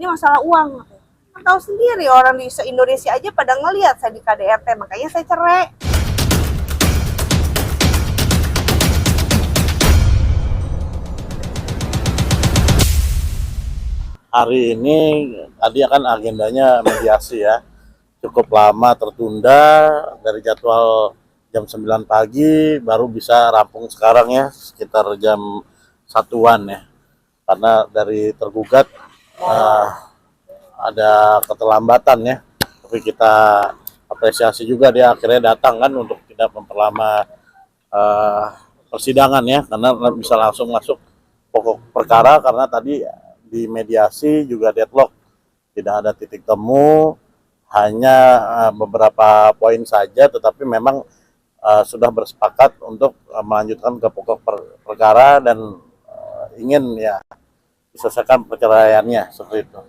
ini masalah uang. Tahu sendiri orang di se-Indonesia aja pada ngelihat saya di KDRT, makanya saya cerai. Hari ini tadi kan agendanya mediasi ya, cukup lama tertunda dari jadwal jam 9 pagi baru bisa rampung sekarang ya, sekitar jam 1-an ya, karena dari tergugat ada keterlambatan ya, tapi kita apresiasi juga dia akhirnya datang kan untuk tidak memperlama persidangan ya, karena bisa langsung masuk pokok perkara, karena tadi di mediasi juga deadlock, tidak ada titik temu, hanya beberapa poin saja, tetapi memang sudah bersepakat untuk melanjutkan ke pokok perkara dan ingin ya diselesaikan perceraiannya seperti itu.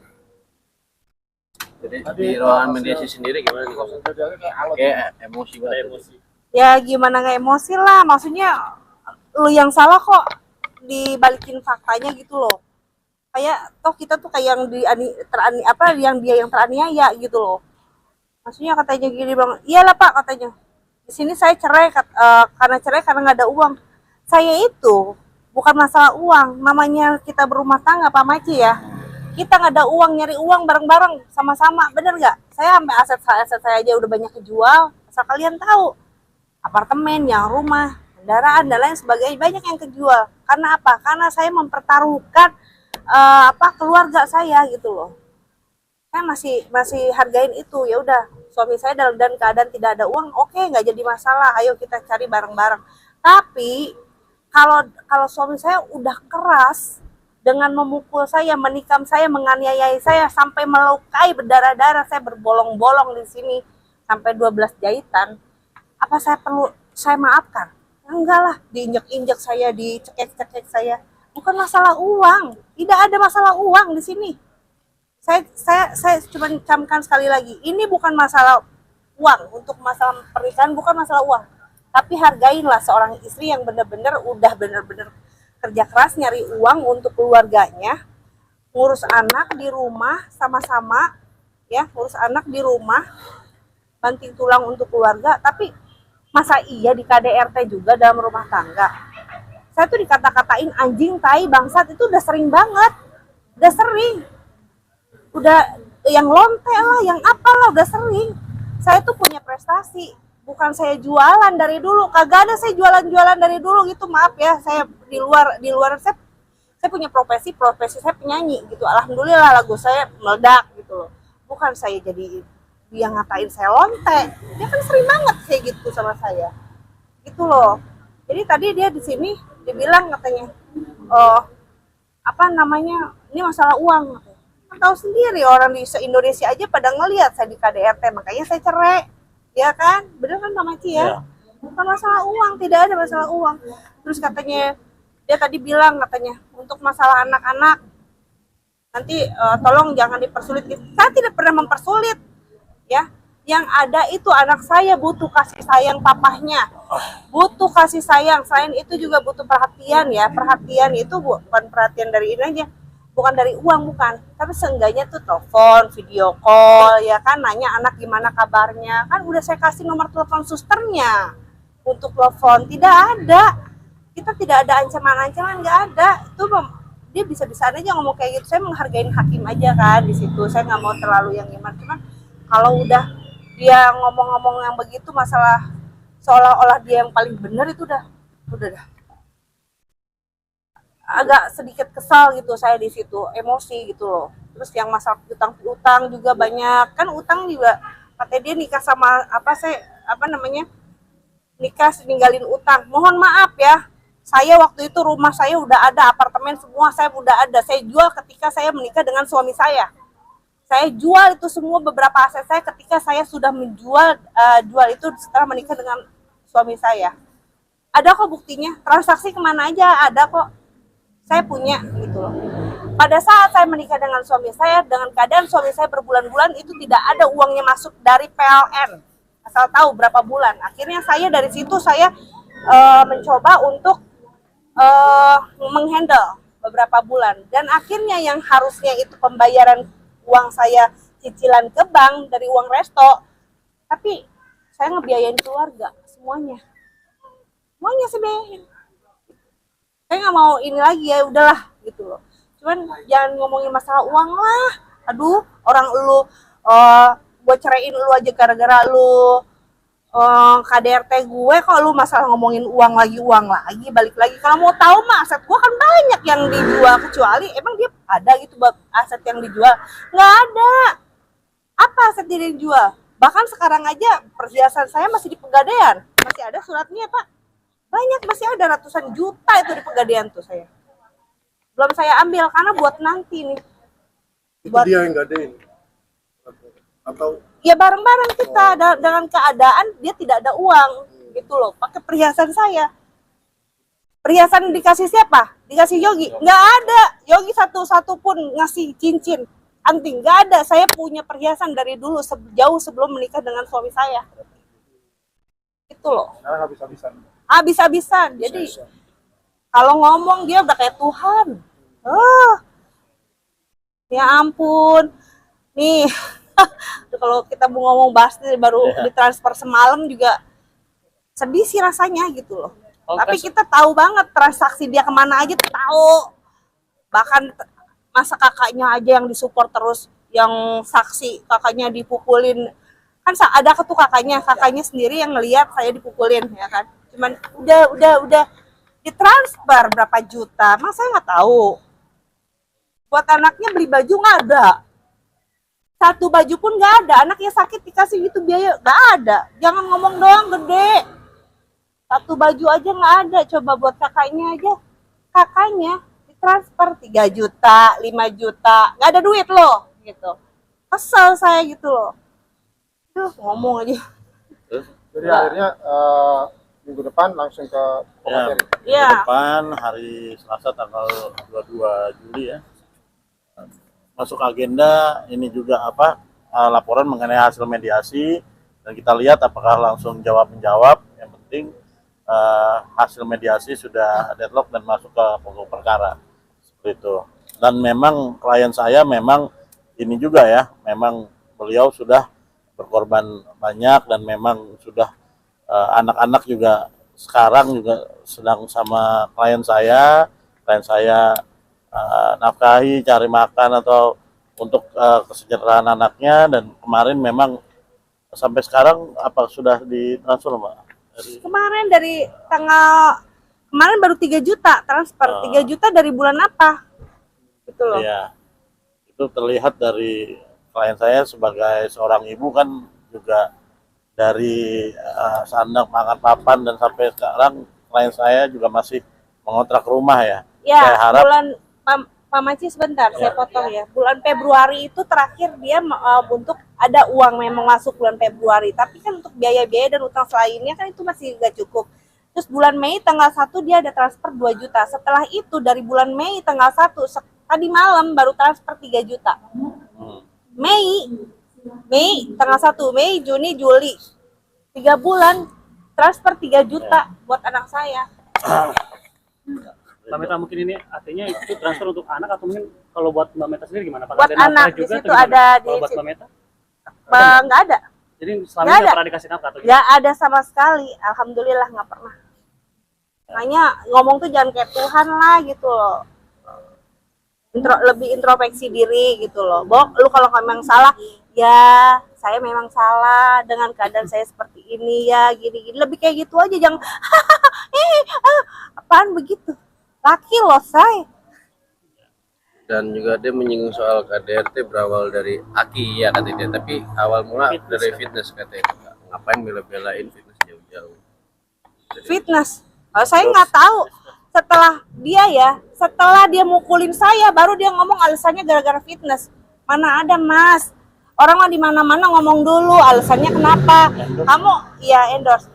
Jadi di ruangan mediasi sendiri gimana nih? Kayak emosi banget. Ya gimana nggak emosi lah, maksudnya lu yang salah kok dibalikin faktanya gitu loh. Kayak toh kita tuh kayak yang dia yang teraniaya gitu loh. Maksudnya katanya gini bang, iyalah pak katanya, di sini saya cerai karena nggak ada uang. Saya itu bukan masalah uang, namanya kita berumah tangga Pak Maci ya, kita nggak ada uang, nyari uang bareng-bareng sama-sama, bener nggak? Saya sampai aset saya aja udah banyak kejual, asal kalian tahu, apartemen, yang rumah, kendaraan dan lain sebagainya banyak yang kejual. Karena apa? Karena saya mempertaruhkan keluarga saya gitu loh. Saya masih hargain itu. Ya udah, suami saya dalam keadaan tidak ada uang, oke, nggak jadi masalah, ayo kita cari bareng-bareng. Tapi kalau suami saya udah keras dengan memukul saya, menikam saya, menganiayai saya sampai melukai berdarah-darah, saya berbolong-bolong di sini sampai 12 jahitan, apa saya maafkan? Enggak lah, diinjek-injek saya, dicekek-cekek saya. Bukan masalah uang, tidak ada masalah uang di sini. Saya cuma camkan sekali lagi, ini bukan masalah uang, untuk masalah pernikahan bukan masalah uang. Tapi hargailah seorang istri yang benar-benar kerja keras nyari uang untuk keluarganya, ngurus anak di rumah sama-sama, ya, ngurus anak di rumah, banting tulang untuk keluarga. Tapi masa iya di KDRT juga dalam rumah tangga? Saya tuh dikata-katain anjing, tai, bangsat itu udah sering banget. Udah sering. Udah yang lonte lah, yang apalah udah sering. Saya tuh punya prestasi. Bukan saya jualan dari dulu. Kagak ada saya jualan-jualan dari dulu gitu. Maaf ya, saya di luar saya punya profesi saya penyanyi gitu. Alhamdulillah lagu saya meledak gitu loh. Bukan saya jadi dia ngatain saya lonte. Dia kan sering banget kayak gitu sama saya. Gitu loh. Jadi tadi dia di sini dibilang katanya, ini masalah uang. Tahu sendiri orang di se-Indonesia aja pada ngelihat saya di KDRT, makanya saya cerai. Ya kan? Bener kan Pak Maci ya? Bukan masalah uang, tidak ada masalah uang. Terus katanya, dia tadi bilang katanya, untuk masalah anak-anak, nanti tolong jangan dipersulit. Saya tidak pernah mempersulit. Ya, yang ada itu anak saya butuh kasih sayang papahnya, butuh kasih sayang. Selain itu juga butuh perhatian ya. Perhatian itu bukan perhatian dari ini aja, bukan dari uang, bukan, tapi seenggaknya tuh telepon, video call ya kan, nanya anak gimana kabarnya. Kan udah saya kasih nomor telepon susternya untuk telepon, tidak ada, kita tidak ada ancaman-ancaman, nggak ada. Itu dia bisa-bisa aja ngomong kayak gitu. Saya menghargai hakim aja kan di situ, saya nggak mau terlalu yang gimana. Cuman kalau udah dia ngomong-ngomong yang begitu, masalah seolah-olah dia yang paling benar, itu udah agak sedikit kesal gitu saya di situ, emosi gitu loh. Terus yang masalah utang juga banyak kan, utang juga katanya dia nikah sama nikah ninggalin utang. Mohon maaf ya, saya waktu itu rumah saya udah ada, apartemen semua saya udah ada, saya jual ketika saya menikah dengan suami saya. Saya jual itu semua, beberapa aset saya ketika saya sudah menjual jual itu setelah menikah dengan suami saya. Ada kok buktinya, transaksi kemana aja ada kok, saya punya gitu loh. Pada saat saya menikah dengan suami saya, dengan keadaan suami saya berbulan-bulan itu tidak ada uangnya masuk dari PLN, asal tahu berapa bulan. Akhirnya saya dari situ saya mencoba untuk menghandle beberapa bulan, dan akhirnya yang harusnya itu pembayaran uang saya cicilan ke bank dari uang resto, tapi saya ngebiayain keluarga semuanya saya biayain. Saya nggak mau ini lagi, ya udahlah gitu loh. Cuman jangan ngomongin masalah uang lah. Aduh, orang lu gue ceraiin lu aja gara-gara lu KDRT gue, kok lu masalah ngomongin uang lagi, balik lagi. Kalau mau tahu mah aset gue kan banyak yang dijual, kecuali emang dia ada gitu aset yang dijual? Nggak ada. Apa aset dia yang dijual? Bahkan sekarang aja perhiasan saya masih di Pegadaian, masih ada suratnya Pak. Banyak, masih ada ratusan juta itu di Pegadaian tuh saya. Belum saya ambil karena buat nanti nih. Itu Buat dia yang gadein atau ya bareng-bareng kita dengan keadaan dia tidak ada uang gitu loh, pakai perhiasan saya. Perhiasan dikasih siapa? Dikasih Yogi? Nggak ada. Yogi satu pun ngasih cincin anting, nggak ada. Saya punya perhiasan dari dulu jauh sebelum menikah dengan suami saya itu loh, sekarang habis-habisan. Jadi kalau ngomong dia udah kayak Tuhan. Ya ampun nih. Kalau kita mau ngomong bahas baru ditransfer semalam juga sedih sih rasanya gitu loh. Tapi kita tahu banget transaksi dia kemana aja tahu. Bahkan masa kakaknya aja yang disupport terus, yang saksi kakaknya dipukulin. Kan ada tuh kakaknya sendiri yang ngelihat saya dipukulin ya kan. Cuman udah ditransfer berapa juta, masa saya nggak tahu. Buat anaknya beli baju nggak ada. Satu baju pun nggak ada, anaknya sakit dikasih gitu biaya, nggak ada. Jangan ngomong doang gede. Satu baju aja nggak ada, coba buat kakaknya aja. Kakaknya ditransfer 3 juta, 5 juta, nggak ada duit loh, gitu. Kesel saya gitu loh. Duh, ngomong aja. jadi akhirnya minggu depan langsung ke materi. Iya. Depan hari Selasa tanggal 22 Juli ya. Masuk agenda ini juga laporan mengenai hasil mediasi, dan kita lihat apakah langsung jawab menjawab. Yang penting hasil mediasi sudah deadlock dan masuk ke pokok perkara seperti itu. Dan memang klien saya memang ini juga ya, memang beliau sudah berkorban banyak, dan memang sudah anak-anak juga sekarang juga sedang sama klien saya nafkahi, cari makan atau untuk kesejahteraan anaknya. Dan kemarin memang sampai sekarang apa sudah ditransfer Mbak? Kemarin baru 3 juta transfer. 3 juta dari bulan apa? Gitu loh. Iya. Itu terlihat dari klien saya sebagai seorang ibu kan juga dari sandang pangan papan, dan sampai sekarang klien saya juga masih mengontrak rumah ya. Ya, saya harap Pak Maci sebentar, saya potong ya. Bulan Februari itu terakhir dia untuk ada uang memang masuk bulan Februari. Tapi kan untuk biaya-biaya dan utang lainnya kan itu masih nggak cukup. Terus bulan Mei tanggal 1 dia ada transfer 2 juta. Setelah itu dari bulan Mei tanggal 1 tadi malam baru transfer 3 juta. Mei tanggal 1, Mei, Juni, Juli. 3 bulan transfer 3 juta buat anak saya. Mbak Meta, mungkin ini artinya itu transfer untuk anak, atau mungkin kalau buat Mbak Meta sendiri gimana? Buat anak di situ ada di kalau buat Mbak Meta? Nggak ada. Jadi selama ini nggak pernah dikasih nafkah atau gimana? Nggak ada sama sekali, alhamdulillah nggak pernah. Makanya ngomong tuh jangan kayak Tuhan lah gitu loh. Lebih introspeksi diri gitu loh. Lu kalau memang salah, ya saya memang salah dengan keadaan saya seperti ini ya, gini-gini. Lebih kayak gitu aja, jangan apaan begitu. Laki loh saya. Dan juga dia menyinggung soal KDRT berawal dari Aki ya katanya, tapi awal mula dari fitness katanya. Ngapain bela-belain fitness jauh-jauh? Fitness. Saya nggak tahu. Setelah dia mukulin saya, baru dia ngomong alasannya gara-gara fitness. Mana ada Mas? Orang mah di mana-mana ngomong dulu alasannya kenapa. Kamu ya endorse.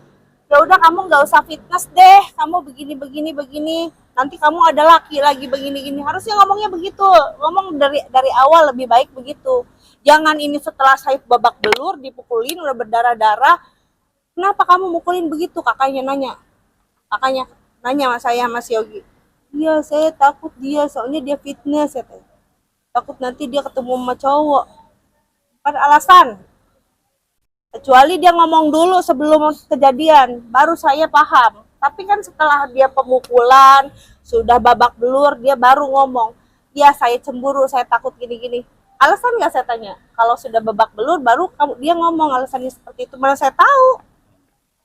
Ya udah kamu nggak usah fitness deh. Kamu begini. Nanti kamu ada laki lagi begini-gini. Harusnya ngomongnya begitu. Ngomong dari awal lebih baik begitu. Jangan ini setelah saya babak belur, dipukulin udah berdarah-darah. Kenapa kamu mukulin begitu? Kakaknya nanya sama saya, Mas Yogi. Iya, saya takut dia, soalnya dia fitness ya. takut nanti dia ketemu sama cowok. Kan alasan. Kecuali dia ngomong dulu sebelum kejadian, baru saya paham. Tapi kan setelah dia pemukulan, sudah babak belur, dia baru ngomong, ya saya cemburu, saya takut gini-gini. Alasan nggak saya tanya? Kalau sudah babak belur, baru dia ngomong alasannya seperti itu. Mana saya tahu?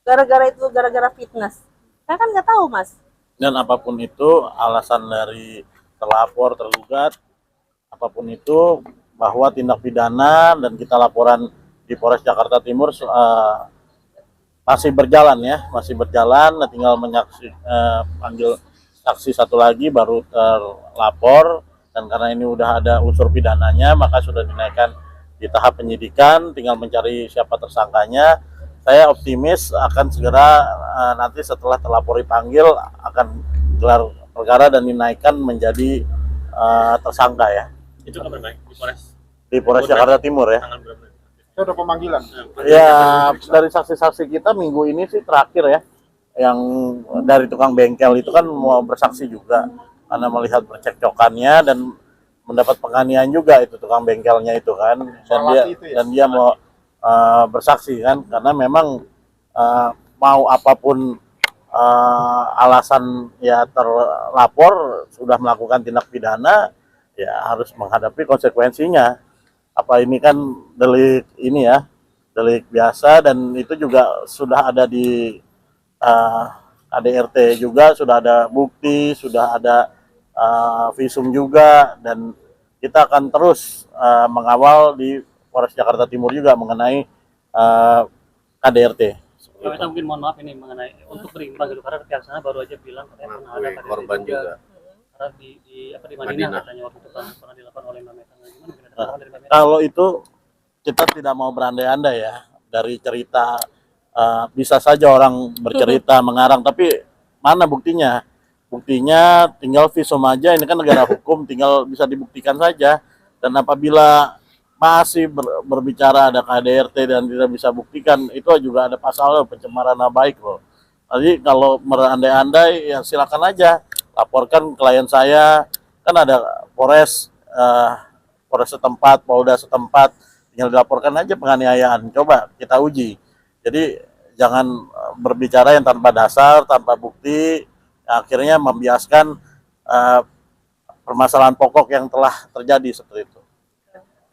Gara-gara itu, gara-gara fitness. Saya kan nggak tahu, Mas. Dan apapun itu alasan dari terlapor, tergugat, apapun itu bahwa tindak pidana dan kita laporan di Polres Jakarta Timur masih berjalan ya, masih berjalan. Nah, tinggal panggil saksi satu lagi baru terlapor, dan karena ini udah ada unsur pidananya maka sudah dinaikkan di tahap penyidikan, tinggal mencari siapa tersangkanya. Saya optimis akan segera nanti setelah terlapor dipanggil akan gelar perkara dan dinaikkan menjadi tersangka ya. Itu kabar baik di Polres. Di Polres Jakarta Timur ya. Tanggal berapa? Itu ada pemanggilan. Ya, dari saksi-saksi kita minggu ini sih terakhir ya, yang dari tukang bengkel itu kan mau bersaksi juga karena melihat percekcokannya dan mendapat penganiayaan juga itu tukang bengkelnya itu kan, dan dia mau bersaksi kan, karena memang mau apapun alasan ya terlapor sudah melakukan tindak pidana ya harus menghadapi konsekuensinya. Apa ini kan delik ini ya, delik biasa, dan itu juga sudah ada di KDRT juga, sudah ada bukti, sudah ada visum juga, dan kita akan terus mengawal di Polres Jakarta Timur juga mengenai KDRT. Kami mungkin mohon maaf ini mengenai untuk berimbang gitu, karena pihak sana baru aja bilang katanya pernah ada korban juga. Karena di Madinah katanya waktu itu pernah dilakukan oleh Mbak Meta. Gimana mungkin ada tambahan dari Mbak Meta? Kalau itu kita tidak mau berandai-andai ya, dari cerita bisa saja orang bercerita mengarang, tapi mana buktinya? Buktinya tinggal visum aja, ini kan negara hukum, tinggal bisa dibuktikan saja. Dan apabila masih berbicara ada KDRT dan tidak bisa buktikan, itu juga ada pasal pencemaran nama baik loh. Jadi kalau berandai-andai ya silakan aja, laporkan klien saya, kan ada Polres setempat, Polda setempat, tinggal dilaporkan aja penganiayaan, coba kita uji. Jadi jangan berbicara yang tanpa dasar, tanpa bukti, akhirnya membiaskan permasalahan pokok yang telah terjadi seperti itu.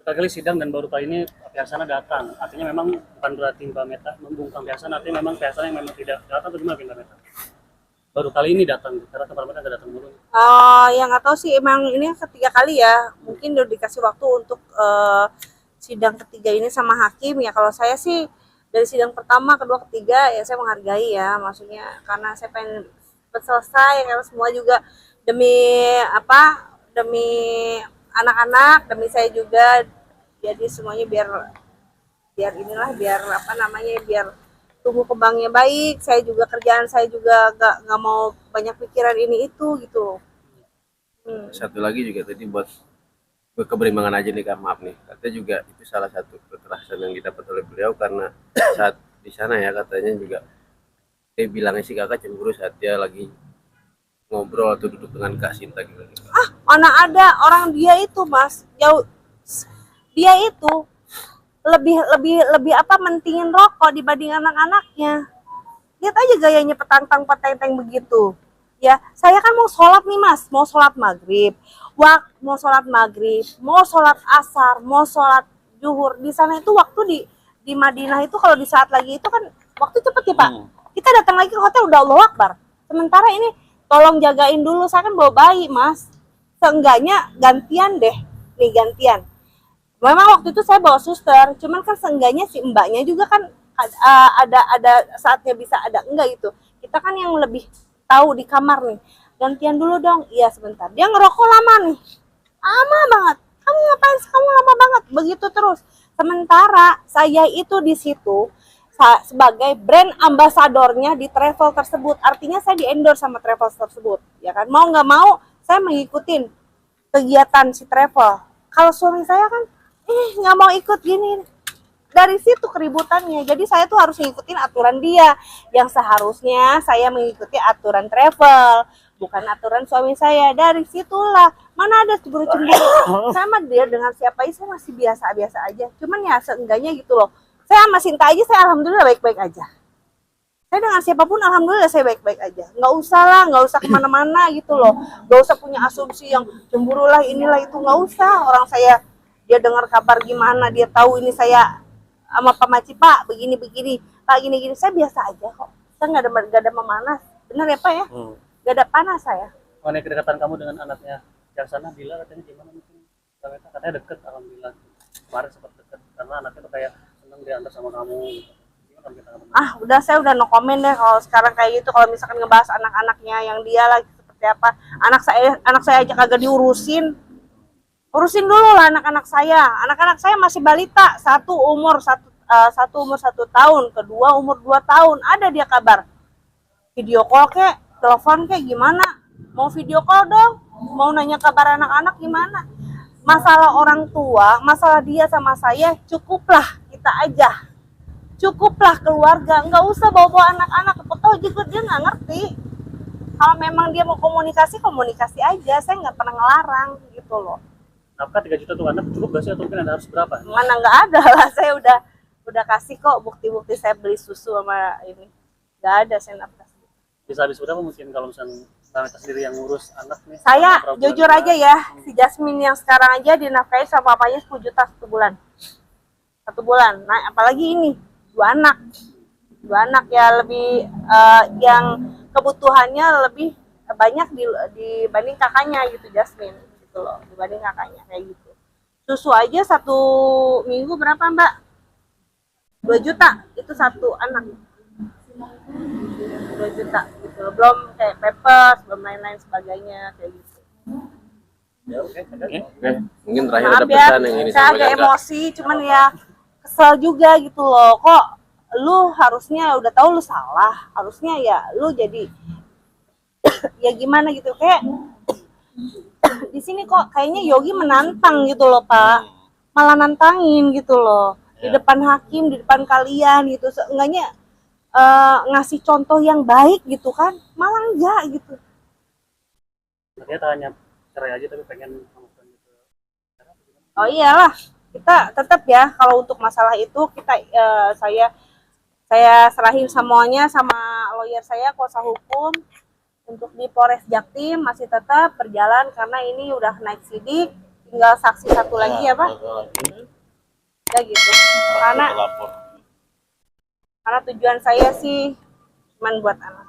Kali sidang dan baru kali ini pihak sana datang, artinya memang bukan berarti Mbak Meta membungkam pihak sana, artinya memang pihak sana yang memang tidak datang atau gimana Mbak Meta? Baru kali ini datang, karena kemarin nggak datang dulu. Yang nggak tahu sih, emang ini ketiga kali ya, mungkin udah dikasih waktu untuk sidang ketiga ini sama hakim ya. Kalau saya sih dari sidang pertama, kedua, ketiga ya saya menghargai ya, maksudnya karena saya pengen cepat selesai, karena semua juga demi apa, demi anak-anak, demi saya juga, jadi semuanya biar inilah, biar apa namanya, biar tumbuh kembangnya baik. Saya juga kerjaan saya juga nggak mau banyak pikiran ini itu gitu. Satu lagi juga tadi buat keberimbangan aja nih Kak, maaf nih, katanya juga itu salah satu kekerasan yang didapat oleh beliau, karena saat di sana ya katanya juga dia bilangnya si kakak cemburu saat dia lagi ngobrol atau duduk dengan Kak Sinta gitu. Mana ada orang dia itu Mas, jauh, dia itu lebih apa, mentingin rokok dibanding anak-anaknya. Lihat aja gayanya petantang begitu. Ya, saya kan mau sholat nih Mas, mau sholat maghrib, mau sholat maghrib, mau sholat asar, mau sholat zuhur. Di sana itu waktu di Madinah itu kalau di saat lagi itu kan waktu cepet ya Pak. Kita datang lagi ke hotel udah Allahu Akbar. Sementara ini tolong jagain dulu, saya kan bawa bayi Mas. Seenggaknya gantian deh, nih gantian. Memang waktu itu saya bawa suster, cuman kan seenggaknya si mbaknya juga kan ada saatnya bisa ada enggak gitu. Kita kan yang lebih tahu di kamar nih. Gantian dulu dong. Iya sebentar. Dia ngerokok lama nih. Lama banget. Kamu ngapain? Kamu lama banget. Begitu terus. Sementara saya itu di situ sebagai brand ambasadornya di travel tersebut. Artinya saya di-endorse sama travel tersebut, ya kan? Mau nggak mau saya mengikutin kegiatan si travel. Kalau suami saya kan nggak mau ikut gini. Dari situ keributannya. Jadi saya tuh harus ngikutin aturan dia. Yang seharusnya saya mengikuti aturan travel, bukan aturan suami saya. Dari situlah mana ada cemburu-cemburu sama dia dengan siapa aja saya masih biasa-biasa aja. Cuman ya seenggaknya gitu loh. Saya sama Sinta aja saya alhamdulillah baik-baik aja. Saya dengan siapapun alhamdulillah saya baik-baik aja. Nggak usah lah, nggak usah kemana-mana gitu loh. Nggak usah punya asumsi yang cemburu lah inilah itu, nggak usah. Orang saya dia dengar kabar gimana, dia tahu ini saya sama Pak Maci, Pak begini-begini, Pak gini-gini, saya biasa aja kok. Saya nggak ada memanas. Benar ya Pak ya? Nggak ada panas saya. Mengenai kedekatan kamu dengan anaknya Jaksana, Bila katanya gimana mungkin? Katanya deket, alhamdulillah. Kemarin sempat deket karena anaknya tuh kayak seneng diantar sama kamu. Gimana kita kamu? Udah saya udah no comment deh kalau sekarang kayak gitu. Kalau misalkan ngebahas anak-anaknya yang dia lagi seperti apa, anak saya aja kagak diurusin. Urusin dulu lah anak-anak saya. Anak-anak saya masih balita. Satu umur 1 tahun, kedua umur 2 tahun. Ada dia kabar. Video call kek, telepon kek gimana? Mau video call dong? Mau nanya kabar anak-anak gimana? Masalah orang tua, masalah dia sama saya, cukuplah kita aja. Cukuplah keluarga, nggak usah bawa-bawa anak-anak. Toh juga dia nggak ngerti. Kalau memang dia mau komunikasi, komunikasi aja. Saya nggak pernah ngelarang gitu loh. Nafkah 3 juta tuh anak cukup gak sih atau mungkin ada harus berapa? Mana nggak ada lah, saya udah kasih kok bukti-bukti saya beli susu sama ini. Nggak ada saya nafkah. Bisa habis berapa mungkin kalau misalnya Mbak Meta sendiri yang ngurus anak nih? Saya Berapa jujur bulan? aja ya, si Jasmine yang sekarang aja dinafkahi sama papanya 10 juta 1 bulan. 1 bulan. Nah, apalagi ini 2 anak. 2 anak ya lebih yang kebutuhannya lebih banyak dibanding kakaknya gitu Jasmine gitu loh, dibanding kakaknya kayak gitu. Susu aja 1 minggu berapa, Mbak? 2 juta itu 1 anak. 2 juta gitu loh. Belum kayak pampers, belum lain-lain sebagainya kayak gitu. Oke. Mungkin terakhir Maaf ada ya, pesan yang ini saya agak emosi, cuman ya kesel juga gitu loh. Kok lu harusnya udah tahu lu salah, harusnya ya lu jadi ya gimana gitu kayak di sini kok kayaknya Yogi menantang gitu loh Pak, malah nantangin gitu loh di depan hakim, di depan kalian gitu. Seenggaknya ngasih contoh yang baik gitu kan, malah enggak gitu. Ternyata hanya cerai aja tapi pengen ngomongin gitu. Oh iyalah, kita tetap ya kalau untuk masalah itu kita saya serahin semuanya sama lawyer saya, kuasa hukum. Untuk di Polres Jaktim masih tetap berjalan karena ini udah naik sidik, tinggal saksi 1 lagi ya Pak. Ya gitu. Karena tujuan saya sih cuman buat anak.